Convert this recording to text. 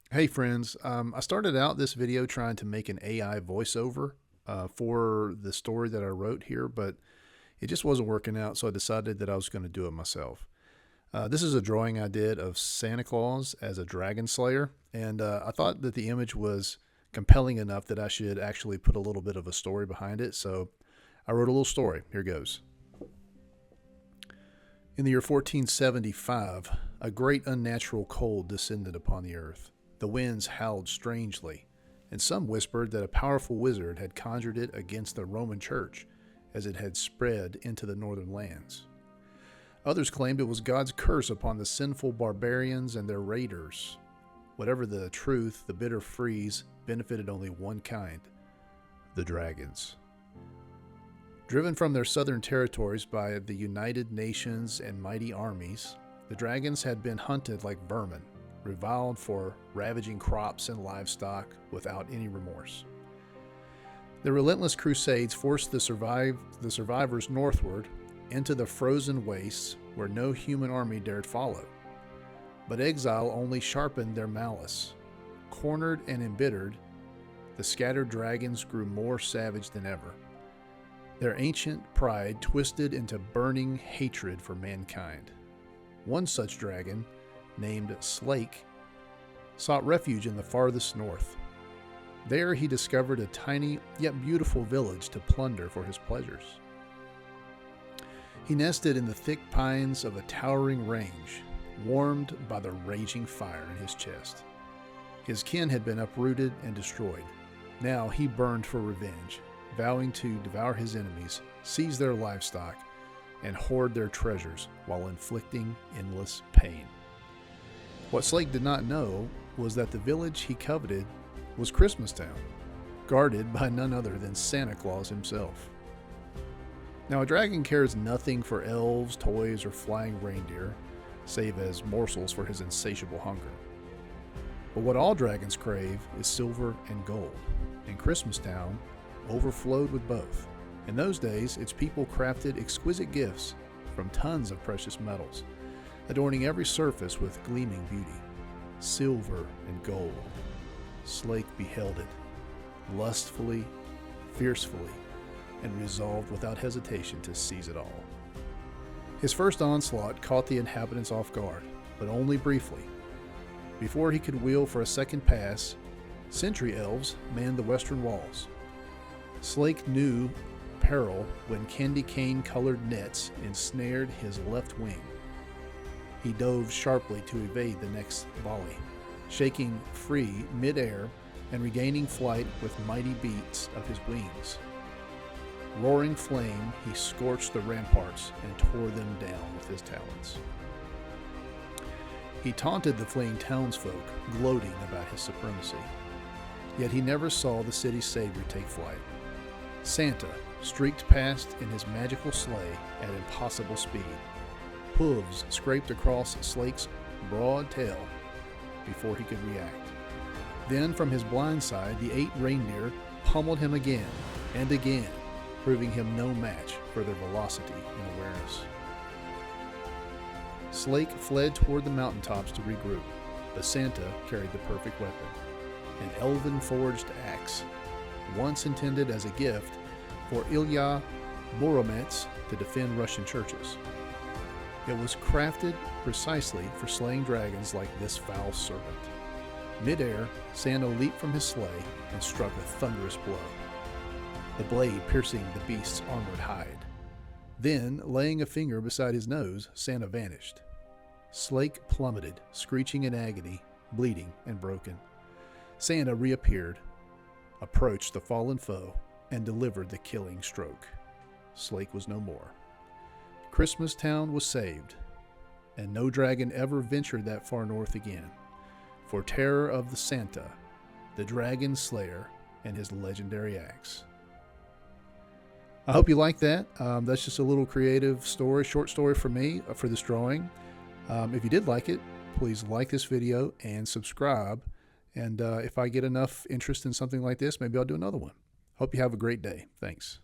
Hey friends, I started out this video trying to make an AI voiceover for the story that I wrote here, but it just wasn't working out, so I decided that I was going to do it myself. This is a drawing I did of Santa Claus as a dragon slayer, and I thought that the image was compelling enough that I should actually put a little bit of a story behind it, so I wrote a little story. Here goes. In the year 1475, a great unnatural cold descended upon the earth. The winds howled strangely, and some whispered that a powerful wizard had conjured it against the Roman Church as it had spread into the northern lands. Others claimed it was God's curse upon the sinful barbarians and their raiders. Whatever the truth, the bitter freeze benefited only one kind: the dragons. Driven from their southern territories by the United Nations and mighty armies, the dragons had been hunted like vermin, reviled for ravaging crops and livestock without any remorse. Their relentless crusades forced the survivors northward into the frozen wastes where no human army dared follow. But exile only sharpened their malice. Cornered and embittered, the scattered dragons grew more savage than ever. Their ancient pride twisted into burning hatred for mankind. One such dragon, named Slake, sought refuge in the farthest north. There he discovered a tiny yet beautiful village to plunder for his pleasures. He nested in the thick pines of a towering range, warmed by the raging fire in his chest. His kin had been uprooted and destroyed. Now he burned for revenge, vowing to devour his enemies, seize their livestock, and hoard their treasures while inflicting endless pain. What Slake did not know was that the village he coveted was Christmastown, guarded by none other than Santa Claus himself. Now, a dragon cares nothing for elves, toys, or flying reindeer, save as morsels for his insatiable hunger. But what all dragons crave is silver and gold, and Christmastown overflowed with both. In those days, its people crafted exquisite gifts from tons of precious metals, adorning every surface with gleaming beauty. Silver and gold. Slake beheld it, lustfully, fiercely, and resolved without hesitation to seize it all. His first onslaught caught the inhabitants off guard, but only briefly. Before he could wheel for a second pass, sentry elves manned the western walls. Slake knew peril when candy cane-colored nets ensnared his left wing. He dove sharply to evade the next volley, shaking free mid-air and regaining flight with mighty beats of his wings. Roaring flame, he scorched the ramparts and tore them down with his talons. He taunted the fleeing townsfolk, gloating about his supremacy. Yet he never saw the city's savior take flight. Santa streaked past in his magical sleigh at impossible speed. Hooves scraped across Slake's broad tail before he could react. Then, from his blind side, the 8 reindeer pummeled him again and again, proving him no match for their velocity and awareness. Slake fled toward the mountaintops to regroup, but Santa carried the perfect weapon, an elven-forged axe, once intended as a gift for Ilya Boromets to defend Russian churches. It was crafted precisely for slaying dragons like this foul serpent. Mid-air, Santa leaped from his sleigh and struck a thunderous blow, the blade piercing the beast's armored hide. Then, laying a finger beside his nose, Santa vanished. Slake plummeted, screeching in agony, bleeding and broken. Santa reappeared, approached the fallen foe, and delivered the killing stroke. Slake was no more. Christmastown was saved, and no dragon ever ventured that far north again, for terror of the Santa, the dragon slayer, and his legendary axe. I hope you like that. That's just a little creative story, short story for me for this drawing. If you did like it, please like this video and subscribe. And if I get enough interest in something like this, maybe I'll do another one. Hope you have a great day. Thanks.